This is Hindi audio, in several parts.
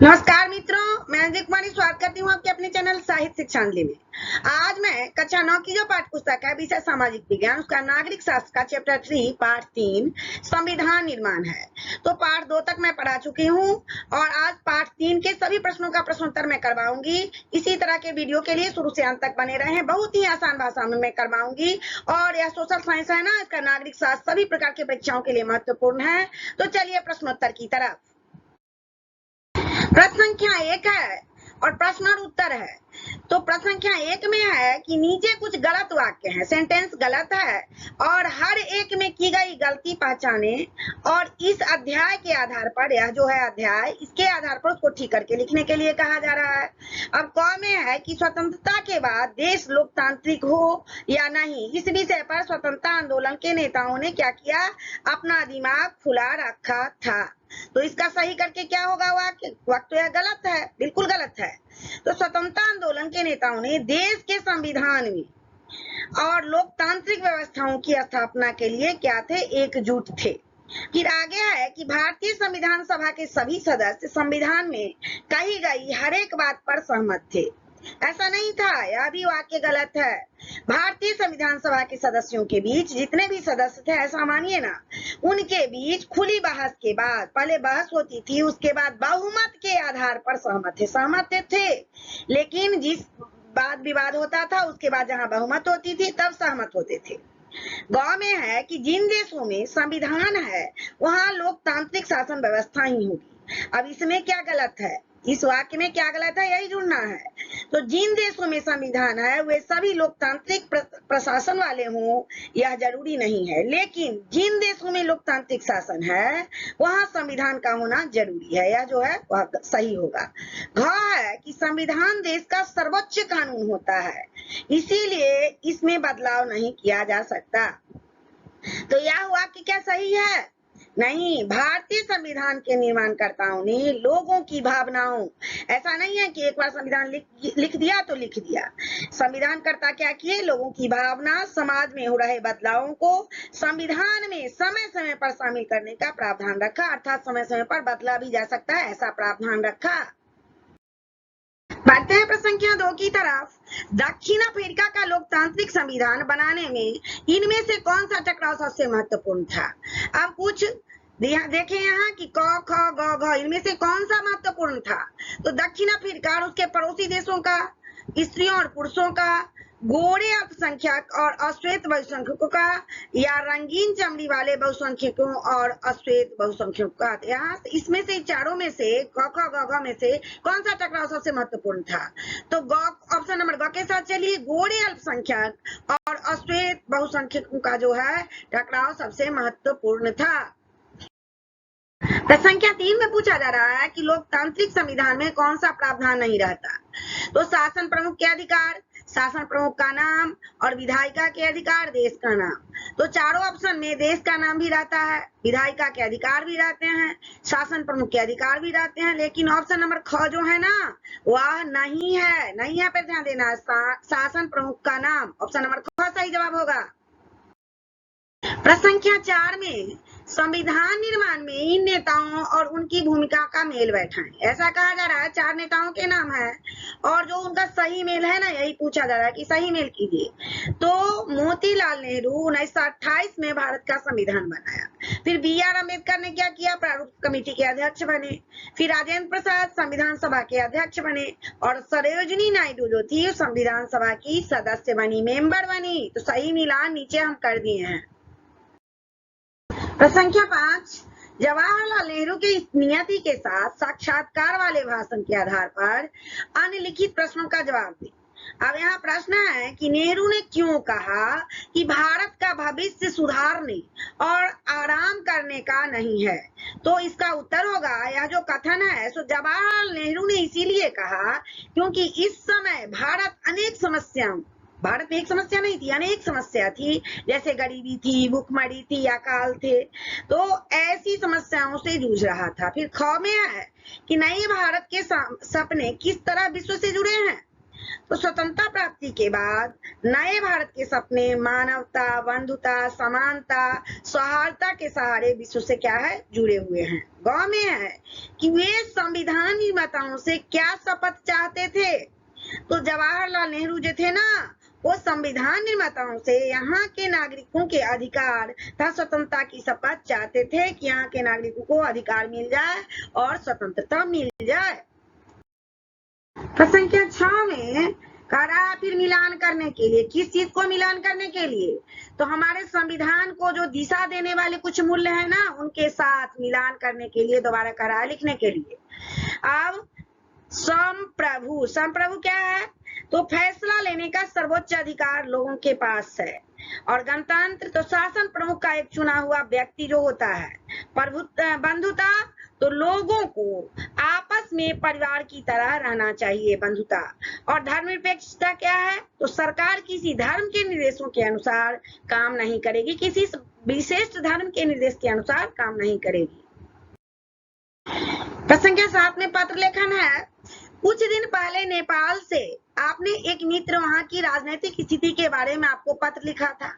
नमस्कार मित्रों, मैं अंजलि कुमारी स्वागत करती हूँ आपके अपने चैनल साहित्य शिक्षांजलि में। आज मैं कक्षा 9 की जो पाठ्य पुस्तक है विषय सामाजिक विज्ञान, उसका नागरिक शास्त्र का चैप्टर 3 पार्ट 3 संविधान निर्माण है। तो पार्ट 2 तक मैं पढ़ा चुकी हूँ और आज पार्ट 3 के सभी प्रश्नों का प्रश्नोत्तर मैं करवाऊंगी। इसी तरह के वीडियो के लिए शुरू से अंत तक बने रहें। बहुत ही आसान भाषा में मैं करवाऊंगी और यह सोशल साइंस है ना, इसका नागरिक शास्त्र सभी प्रकार की परीक्षाओं के लिए महत्वपूर्ण है। तो चलिए प्रश्नोत्तर की तरफ। प्रश्न संख्या 1 है और प्रश्न और उत्तर है। तो प्रश्न संख्या 1 में है कि नीचे कुछ गलत वाक्य हैं, सेंटेंस गलत है और हर एक में की गई गलती पहचाने और इस अध्याय के आधार पर, यह जो है अध्याय, इसके आधार पर उसको ठीक करके लिखने के लिए कहा जा रहा है। अब क में है कि स्वतंत्रता के बाद देश लोकतांत्रिक हो या नहीं, इस विषय पर स्वतंत्रता आंदोलन के नेताओं ने क्या किया, अपना दिमाग खुला रखा था। तो इसका सही करके क्या होगा, वक्त तो यह गलत है, बिल्कुल गलत है। तो स्वतंत्रता आंदोलन के नेताओं ने देश के संविधान में और लोकतांत्रिक व्यवस्थाओं की स्थापना के लिए क्या थे, एकजुट थे। फिर आगे है कि भारतीय संविधान सभा के सभी सदस्य संविधान में कही गई हर एक बात पर सहमत थे। ऐसा नहीं था, यह भी वाक्य गलत है। भारतीय संविधान सभा के सदस्यों के बीच जितने भी सदस्य थे, ऐसा मानिए ना, उनके बीच खुली बहस के बाद, पहले बहस होती थी, उसके बाद बहुमत के आधार पर सहमत थे। लेकिन जिस वाद विवाद होता था उसके बाद जहां बहुमत होती थी तब सहमत होते थे। गांव में है कि जिन देशों में संविधान है वहां लोकतांत्रिक शासन व्यवस्था ही होगी। अब इसमें क्या गलत है, इस वाक्य में क्या गलत है, यही ढूंढना है। तो जिन देशों में संविधान है वे सभी लोकतांत्रिक प्रशासन वाले हों यह जरूरी नहीं है, लेकिन जिन देशों में लोकतांत्रिक शासन है वहां संविधान का होना जरूरी है, यह जो है वह सही होगा। घ है कि संविधान देश का सर्वोच्च कानून होता है, इसीलिए इसमें बदलाव नहीं किया जा सकता। तो यह वाक्य क्या सही है? नहीं, भारतीय संविधान के निर्माणकर्ताओं ने लोगों की भावनाओं, ऐसा नहीं है कि एक बार संविधान लिख दिया तो लिख दिया। संविधानकर्ता क्या किए, लोगों की भावना, समाज में हो रहे बदलावों को संविधान में समय समय पर शामिल करने का प्रावधान रखा, अर्थात समय समय पर बदला भी जा सकता है, ऐसा प्रावधान रखा। बढ़ते हैं प्रश्न संख्या 2 की तरफ। दक्षिण अफ्रीका का लोकतांत्रिक संविधान बनाने में इनमें से कौन सा टकराव सबसे महत्वपूर्ण था? अब कुछ देखें यहाँ कि क ख ग घ, इनमें से कौन सा महत्वपूर्ण था? तो दक्षिण अफ्रीका और उसके पड़ोसी देशों का, स्त्रियों और पुरुषों का, गोरे अल्पसंख्यक और अश्वेत बहुसंख्यकों का, या रंगीन चमड़ी वाले बहुसंख्यकों और अश्वेत बहुसंख्यकों का। यहाँ इसमें से चारों में से, क ख ग घ में से कौन सा टकराव सबसे महत्वपूर्ण था? तो ऑप्शन नंबर ग के साथ चलिए, गोरे अल्पसंख्यक और अश्वेत बहुसंख्यकों का जो है टकराव सबसे महत्वपूर्ण था। प्रश्न संख्या 3 में पूछा जा रहा है कि लोकतांत्रिक संविधान में कौन सा प्रावधान नहीं रहता? तो शासन प्रमुख के अधिकार, शासन प्रमुख का नाम और विधायिका के अधिकार, देश का नाम। तो चारों ऑप्शन में देश का नाम भी रहता है, विधायिका के अधिकार भी रहते हैं, शासन प्रमुख के अधिकार भी रहते हैं, लेकिन ऑप्शन नंबर ख जो है ना वह नहीं है, नहीं है पे ध्यान देना। शासन प्रमुख का नाम, ऑप्शन नंबर ख सही जवाब होगा। प्रश्न संख्या 4 में संविधान निर्माण में इन नेताओं और उनकी भूमिका का मेल बैठाएं। ऐसा कहा जा रहा है, 4 नेताओं के नाम है और जो उनका सही मेल है ना, यही पूछा जा रहा है कि सही मेल कीजिए। तो मोतीलाल नेहरू 1928 में भारत का संविधान बनाया। फिर BR अम्बेडकर ने क्या किया, प्रारूप कमेटी के अध्यक्ष बने। फिर राजेंद्र प्रसाद संविधान सभा के अध्यक्ष बने और सरोजिनी नायडू जो थी संविधान सभा की सदस्य बनी, मेंबर बनी। तो सही मिलान नीचे हम कर दिए हैं। प्रश्न संख्या 5, जवाहरलाल नेहरू की नियति के साथ साक्षात्कार वाले भाषण के आधार पर अन्य लिखित प्रश्नों का जवाब दें। अब यहाँ प्रश्न है कि नेहरू ने क्यों कहा कि भारत का भविष्य सुधारने और आराम करने का नहीं है? तो इसका उत्तर होगा, यह जो कथन है सो जवाहरलाल नेहरू ने इसीलिए कहा क्योंकि इस समय भारत में एक समस्या नहीं थी, अनेक समस्या थी, जैसे गरीबी थी, भूखमरी थी, अकाल थे, तो ऐसी समस्याओं से जूझ रहा था। फिर ख में है कि नए भारत के सपने किस तरह विश्व से जुड़े हैं? तो स्वतंत्रता प्राप्ति के बाद नए भारत के सपने मानवता, बंधुता, समानता, सौहार्दता के सहारे विश्व से क्या है, जुड़े हुए हैं। गांव में है कि वे संविधान निर्माताओं से क्या शपथ चाहते थे। तो जवाहरलाल नेहरू जो थे ना, वो संविधान निर्माताओं से यहाँ के नागरिकों के अधिकार तथा स्वतंत्रता की शपथ चाहते थे कि यहाँ के नागरिकों को अधिकार मिल जाए और स्वतंत्रता मिल जाए। प्रश्न संख्या 6 में कह रहा है फिर मिलान करने के लिए, किस चीज को मिलान करने के लिए, तो हमारे संविधान को जो दिशा देने वाले कुछ मूल्य है ना, उनके साथ मिलान करने के लिए दोबारा कह रहा है लिखने के लिए। अब संप्रभु, संप्रभु क्या है, तो फैसला लेने का सर्वोच्च अधिकार लोगों के पास है। और गणतंत्र तो शासन प्रमुख का एक चुना हुआ व्यक्ति जो होता है। बंधुता तो लोगों को आपस में परिवार की तरह रहना चाहिए, बंधुता। और धर्मनिरपेक्षता क्या है, तो सरकार किसी धर्म के निर्देशों के अनुसार काम नहीं करेगी, किसी विशिष्ट धर्म के निर्देश के अनुसार काम नहीं करेगी। प्रश्न संख्या 7 में पत्र लेखन है। कुछ दिन पहले नेपाल से आपने एक मित्र वहां की राजनीतिक स्थिति के बारे में आपको पत्र लिखा था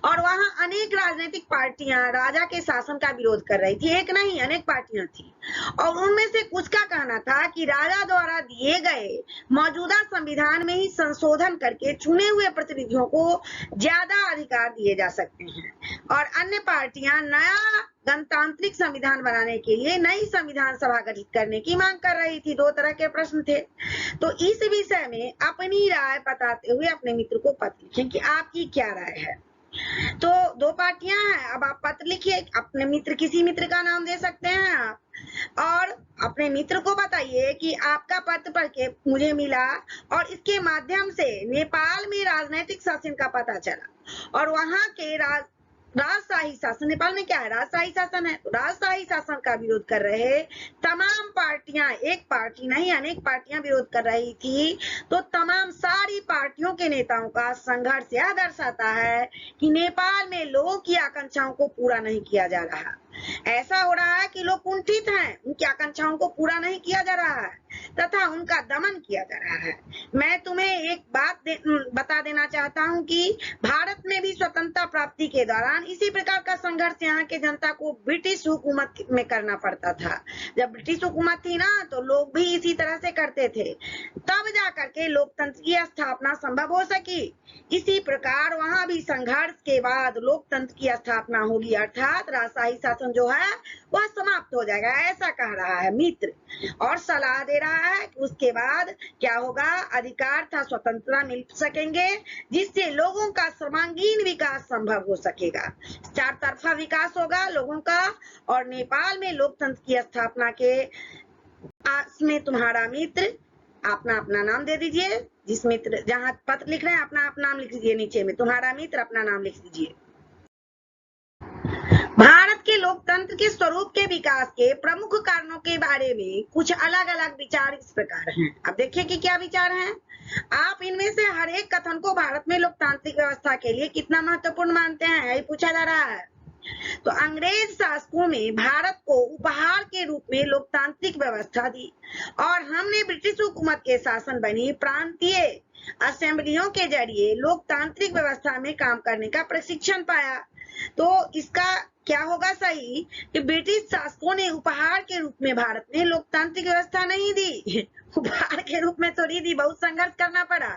और वहां अनेक राजनीतिक पार्टियां राजा के शासन का विरोध कर रही थी। एक नहीं, अनेक पार्टियां थी और उनमें से कुछ का कहना था कि राजा द्वारा दिए गए मौजूदा संविधान में ही संशोधन करके चुने हुए प्रतिनिधियों को ज्यादा अधिकार दिए जा सकते हैं और अन्य पार्टियां नया गणतांत्रिक संविधान बनाने के लिए नई संविधान सभा गठित करने की मांग कर रही थी। 2 तरह के प्रश्न थे। तो इस विषय में अपनी राय बताते हुए अपने मित्र को पत्र लिखें कि आपकी क्या राय है। तो 2 पार्टियां हैं, अब आप पत्र लिखिए, अपने मित्र, किसी मित्र का नाम दे सकते हैं आप, और अपने मित्र को बताइए कि आपका पत्र पढ़ के मुझे मिला और इसके माध्यम से नेपाल में राजनीतिक शासन का पता चला और वहां के राजशाही शासन, नेपाल में क्या है, राजशाही शासन है, तो राजशाही शासन का विरोध कर रहे तमाम पार्टियां, एक पार्टी नहीं अनेक पार्टियां विरोध कर रही थी। तो तमाम सारी पार्टियों के नेताओं का संघर्ष यह दर्शाता है कि नेपाल में लोगों की आकांक्षाओं को पूरा नहीं किया जा रहा। ऐसा हो रहा है कि लोग कुंठित हैं, उनकी आकांक्षाओं को पूरा नहीं किया जा रहा है तथा उनका दमन किया जा रहा है। मैं तुम्हें एक बात बता देना चाहता हूं कि भारत में भी स्वतंत्रता प्राप्ति के दौरान इसी प्रकार का संघर्ष यहाँ के जनता को ब्रिटिश हुकूमत में करना पड़ता था। जब ब्रिटिश हुकूमत थी ना, तो लोग भी इसी तरह से करते थे, तब जाकर के लोकतंत्र की स्थापना संभव हो सकी। इसी प्रकार वहां भी संघर्ष के बाद लोकतंत्र की स्थापना होगी, अर्थात राजशाही शासन जो है वह समाप्त हो जाएगा, ऐसा कह रहा है मित्र। और सलाह दे रहा है कि उसके बाद क्या होगा, अधिकार तथा स्वतंत्रता मिल सकेंगे जिससे लोगों का सर्वांगीण विकास संभव हो सकेगा, 4 तरफा विकास होगा लोगों का। और नेपाल में लोकतंत्र की स्थापना के में तुम्हारा मित्र, अपना अपना नाम दे दीजिए, जिस मित्र जहां पत्र लिख रहे हैं अपना अपना नाम लिख दीजिए, नीचे में तुम्हारा मित्र अपना नाम लिख दीजिए। भारत के लोकतंत्र के स्वरूप के विकास के प्रमुख कारणों के बारे में कुछ अलग अलग विचार इस प्रकार हैं। अब देखिए कि क्या विचार हैं। आप इनमें से हर एक कथन को भारत में लोकतांत्रिक व्यवस्था के लिए कितना महत्वपूर्ण मानते हैं, यही पूछा जा रहा है। तो अंग्रेज शासकों में भारत को उपहार के रूप में लोकतांत्रिक व्यवस्था दी और हमने ब्रिटिश हुकूमत के शासन बनी प्रांतीय असेंबलियों के जरिए लोकतांत्रिक व्यवस्था में काम करने का प्रशिक्षण पाया। तो इसका क्या होगा सही कि ब्रिटिश शासकों ने उपहार के रूप में भारत में लोकतांत्रिक व्यवस्था नहीं दी, उपहार के रूप में थोड़ी दी, बहुत संघर्ष करना पड़ा।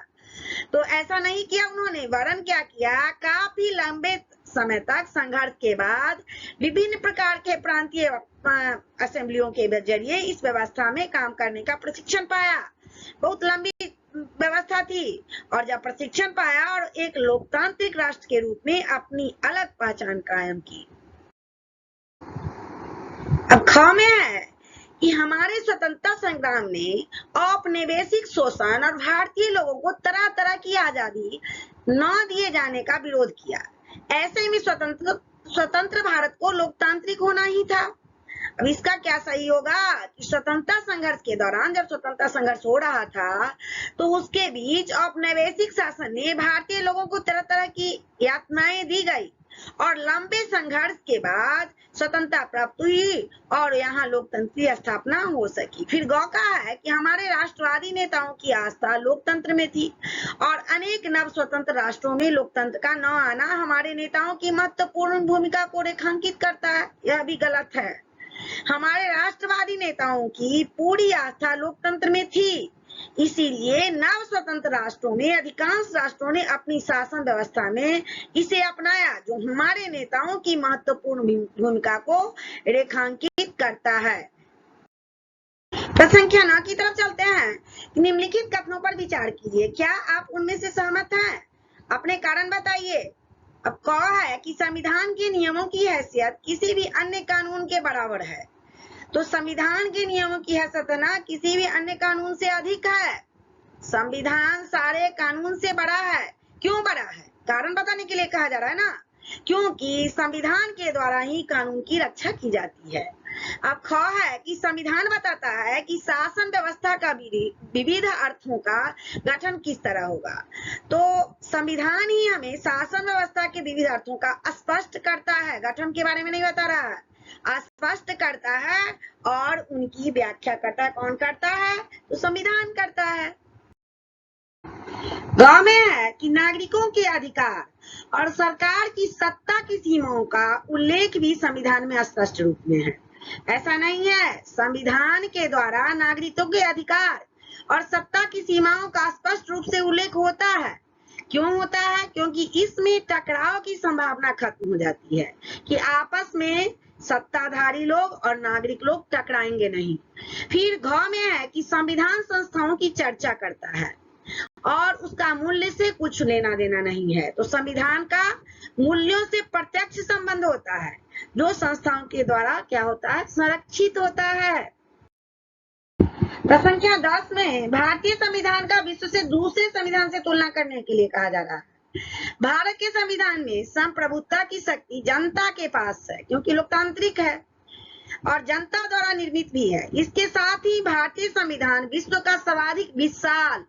तो ऐसा नहीं किया उन्होंने, वरन क्या किया, काफी लंबे समय तक संघर्ष के बाद विभिन्न प्रकार के प्रांतीय असेंबलियों के जरिए इस व्यवस्था में काम करने का प्रशिक्षण पाया। बहुत लंबी व्यवस्था थी और जब प्रशिक्षण पाया और एक लोकतांत्रिक राष्ट्र के रूप में अपनी अलग पहचान कायम की। अब ख में है कि हमारे स्वतंत्रता संग्राम ने औपनिवेशिक शोषण और भारतीय लोगों को तरह तरह की आजादी न दिए जाने का विरोध किया। ऐसे में स्वतंत्र भारत को लोकतांत्रिक होना ही था। अब इसका क्या सही होगा कि स्वतंत्रता संघर्ष के दौरान जब स्वतंत्रता संघर्ष हो रहा था तो उसके बीच औपनिवेशिक शासन ने भारतीय लोगों को तरह तरह की यातनाएं दी गई और लंबे संघर्ष के बाद स्वतंत्रता प्राप्त हुई और यहाँ लोकतंत्र की स्थापना हो सकी। फिर गौ कहा है कि हमारे राष्ट्रवादी नेताओं की आस्था लोकतंत्र में थी और अनेक नव स्वतंत्र राष्ट्रों में लोकतंत्र का न आना हमारे नेताओं की महत्वपूर्ण भूमिका को रेखांकित करता है। यह भी गलत है। हमारे राष्ट्रवादी नेताओं की पूरी आस्था लोकतंत्र में थी, इसीलिए नव स्वतंत्र राष्ट्रों में अधिकांश राष्ट्रों ने अपनी शासन व्यवस्था में इसे अपनाया, जो हमारे नेताओं की महत्वपूर्ण भूमिका को रेखांकित करता है। प्रश्न संख्या 9 की तरफ चलते हैं। निम्नलिखित कथनों पर विचार कीजिए, क्या आप उनमें से सहमत हैं? अपने कारण बताइए। अब कहा है कि संविधान के नियमों की हैसियत किसी भी अन्य कानून के बराबर है, तो संविधान के नियमों की हैसियत ना किसी भी अन्य कानून से अधिक है। संविधान सारे कानून से बड़ा है। क्यों बड़ा है? कारण बताने के लिए कहा जा रहा है ना, क्योंकि संविधान के द्वारा ही कानून की रक्षा की जाती है। अब ख है कि संविधान बताता है कि शासन व्यवस्था का विविध अर्थों का गठन किस तरह होगा, तो संविधान ही हमें शासन व्यवस्था के विविध अर्थों का स्पष्ट करता है, गठन के बारे में नहीं बता रहा है, स्पष्ट करता है और उनकी व्याख्या करता है। कौन करता है? तो संविधान करता है। गांव में है कि नागरिकों के अधिकार और सरकार की सत्ता की सीमाओं का उल्लेख भी संविधान में स्पष्ट रूप में है। ऐसा नहीं है, संविधान के द्वारा नागरिकों के अधिकार और सत्ता की सीमाओं का स्पष्ट रूप से उल्लेख होता है। क्यों होता है? क्योंकि इसमें टकराव की संभावना खत्म हो जाती है कि आपस में सत्ताधारी लोग और नागरिक लोग टकराएंगे नहीं। फिर घ में है कि संविधान संस्थाओं की चर्चा करता है और उसका मूल्य से कुछ लेना देना नहीं है, तो संविधान का मूल्यों से प्रत्यक्ष संबंध होता है, जो संस्थाओं के द्वारा क्या होता है? संरक्षित होता है। प्रश्न संख्या 10 में भारतीय संविधान का विश्व से दूसरे संविधान से तुलना करने के लिए कहा जा रहा है। भारत के संविधान में संप्रभुता की शक्ति जनता के पास है, क्योंकि लोकतांत्रिक है और जनता द्वारा निर्मित भी है। इसके साथ ही भारतीय संविधान विश्व का सर्वाधिक विशाल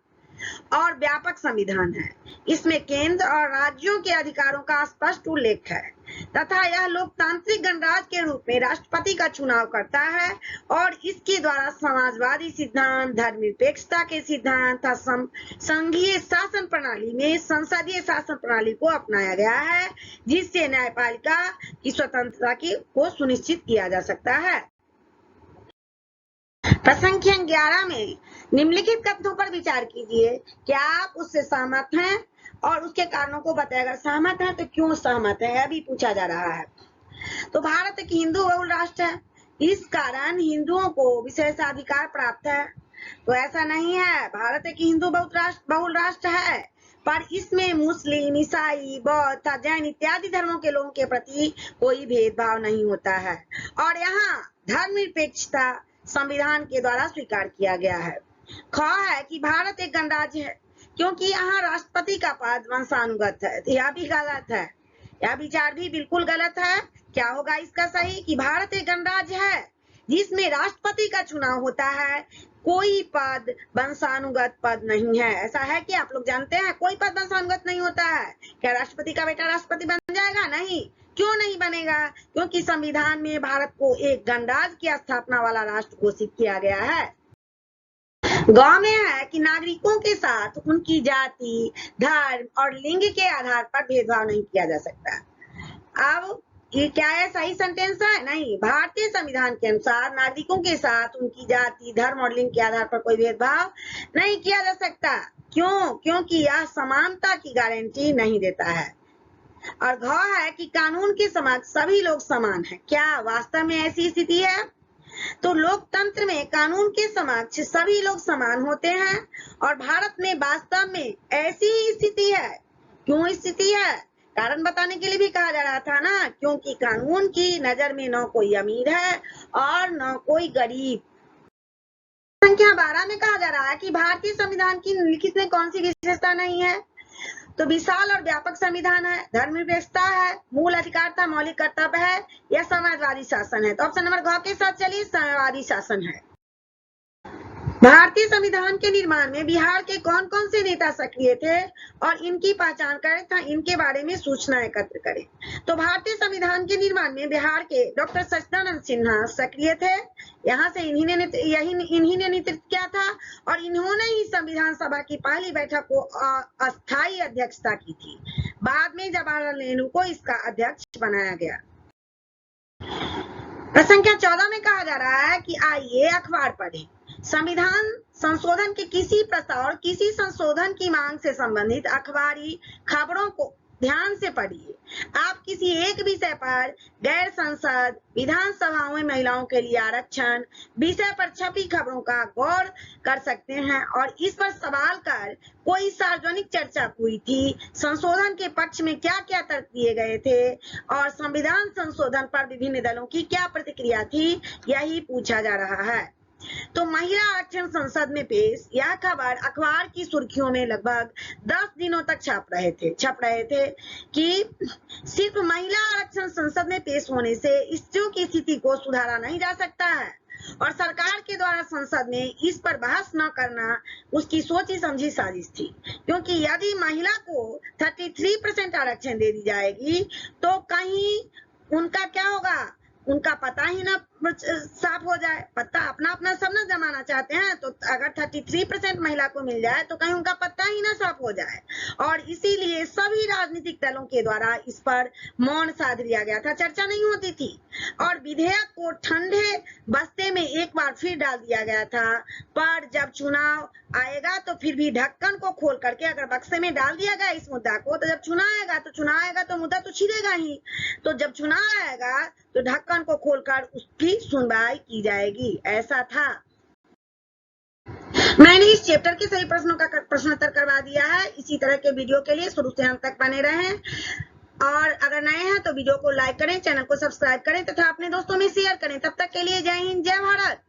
और व्यापक संविधान है। इसमें केंद्र और राज्यों के अधिकारों का स्पष्ट उल्लेख है तथा यह लोकतांत्रिक गणराज्य के रूप में राष्ट्रपति का चुनाव करता है और इसके द्वारा समाजवादी सिद्धांत, धर्मनिरपेक्षता के सिद्धांत तथा संघीय शासन प्रणाली में संसदीय शासन प्रणाली को अपनाया गया है, जिससे न्यायपालिका की स्वतंत्रता को सुनिश्चित किया जा सकता है। प्रश्न संख्या 11 में निम्नलिखित कथनों पर विचार कीजिए, क्या आप उससे सहमत हैं और उसके कारणों को बताएं। अगर सहमत है तो क्यों सहमत है, यह भी पूछा जा रहा है। तो भारत एक हिंदू बहुल राष्ट्र है, इस कारण हिंदुओं को विशेषाधिकार प्राप्त है। तो ऐसा नहीं है, भारत एक हिंदू बहुल राष्ट्र है, पर इसमें मुस्लिम, ईसाई, बौद्ध, जैन इत्यादि धर्मों के लोगों के प्रति कोई भेदभाव नहीं होता है और यहाँ धर्मनिरपेक्षता संविधान के द्वारा स्वीकार किया गया है। ख है कि भारत एक गणराज्य है, क्योंकि यहाँ राष्ट्रपति का पद वंशानुगत है। तो यह भी गलत है, यह विचार भी बिल्कुल गलत है। क्या होगा इसका सही? कि भारत एक गणराज्य है जिसमें राष्ट्रपति का चुनाव होता है, कोई पद वंशानुगत पद नहीं है। ऐसा है कि आप लोग जानते हैं कोई पद वंशानुगत नहीं होता है। क्या राष्ट्रपति का बेटा राष्ट्रपति बन जाएगा? नहीं। क्यों नहीं बनेगा? क्योंकि संविधान में भारत को एक गणराज्य की स्थापना वाला राष्ट्र घोषित किया गया है। गांव में है कि नागरिकों के साथ उनकी जाति, धर्म और लिंग के आधार पर भेदभाव नहीं किया जा सकता। अब ये क्या है? सही सेंटेंस है? नहीं। भारतीय संविधान के अनुसार नागरिकों के साथ उनकी जाति, धर्म और लिंग के आधार पर कोई भेदभाव नहीं किया जा सकता। क्यों? क्योंकि यह समानता की गारंटी नहीं देता है। और घ है कि कानून के समक्ष सभी लोग समान हैं। क्या वास्तव में ऐसी स्थिति है? तो लोकतंत्र में कानून के समक्ष सभी लोग समान होते हैं और भारत में वास्तव में ऐसी ही स्थिति है। क्यों स्थिति है? कारण बताने के लिए भी कहा जा रहा था ना, क्योंकि कानून की नजर में न कोई अमीर है और न कोई गरीब। संख्या 12 में कहा जा रहा है कि भारतीय संविधान की निम्नलिखित में कौन सी विशेषता नहीं है? तो विशाल और व्यापक संविधान है, धर्मनिरपेक्षता है, मूल अधिकार था, मौलिक कर्तव्य है, या समाजवादी शासन है। तो ऑप्शन नंबर घ के साथ चलिए, समाजवादी शासन है। भारतीय संविधान के निर्माण में बिहार के कौन कौन से नेता सक्रिय थे और इनकी पहचान करें तथा इनके बारे में सूचना एकत्र करें। तो भारतीय संविधान के निर्माण में बिहार के डॉक्टर सच्चिदानंद सिन्हा सक्रिय थे। यहाँ से इन्हीं ने नेतृत्व किया था और इन्होंने ही संविधान सभा की पहली बैठक को अस्थायी अध्यक्षता की थी। बाद में जवाहरलाल नेहरू को इसका अध्यक्ष बनाया गया। प्रश्न संख्या 14 में कहा जा रहा है कि आइए अखबार पढ़ें। संविधान संशोधन के किसी प्रस्ताव और किसी संशोधन की मांग से संबंधित अखबारी खबरों को ध्यान से पढ़िए। आप किसी एक विषय पर गैर संसद विधानसभाओं में महिलाओं के लिए आरक्षण विषय पर छपी खबरों का गौर कर सकते हैं और इस पर सवाल कर कोई सार्वजनिक चर्चा हुई थी, संशोधन के पक्ष में क्या क्या तर्क दिए गए थे और संविधान संशोधन पर विभिन्न दलों की क्या प्रतिक्रिया थी, यही पूछा जा रहा है। तो महिला आरक्षण संसद में पेश यह खबर अखबार की सुर्खियों में लगभग 10 दिनों तक छप रहे थे कि सिर्फ महिला आरक्षण संसद में पेश होने से स्त्रियों की स्थिति को सुधारा नहीं जा सकता है और सरकार के द्वारा संसद में इस पर बहस न करना उसकी सोची समझी साजिश थी, क्योंकि यदि महिला को 33% आरक्षण दे दी जाएगी तो कहीं उनका क्या होगा, उनका पता ही ना साफ हो जाए। पता अपना अपना सब ना जमाना चाहते हैं, तो अगर 33% महिला को मिल जाए तो कहीं उनका पता ही ना साफ हो जाए और इसीलिए सभी राजनीतिक दलों के द्वारा इस पर मौन साध लिया गया था, चर्चा नहीं होती थी और विधेयक को ठंडे बस्ते में एक बार फिर डाल दिया गया था। पर जब चुनाव आएगा तो फिर भी ढक्कन को खोल करके अगर बक्से में डाल दिया गया इस मुद्दा को, तो जब चुनाव आएगा तो मुद्दा तो छिड़ेगा ही। तो जब चुनाव आएगा तो ढक्कन को खोलकर उसकी सुनवाई की जाएगी, ऐसा था। मैंने इस चैप्टर के सभी प्रश्नों का प्रश्नोत्तर करवा दिया है। इसी तरह के वीडियो के लिए शुरू से अंत तक बने रहें और अगर नए हैं तो वीडियो को लाइक करें, चैनल को सब्सक्राइब करें तथा अपने दोस्तों में शेयर करें। तब तक के लिए जय हिंद, जय भारत।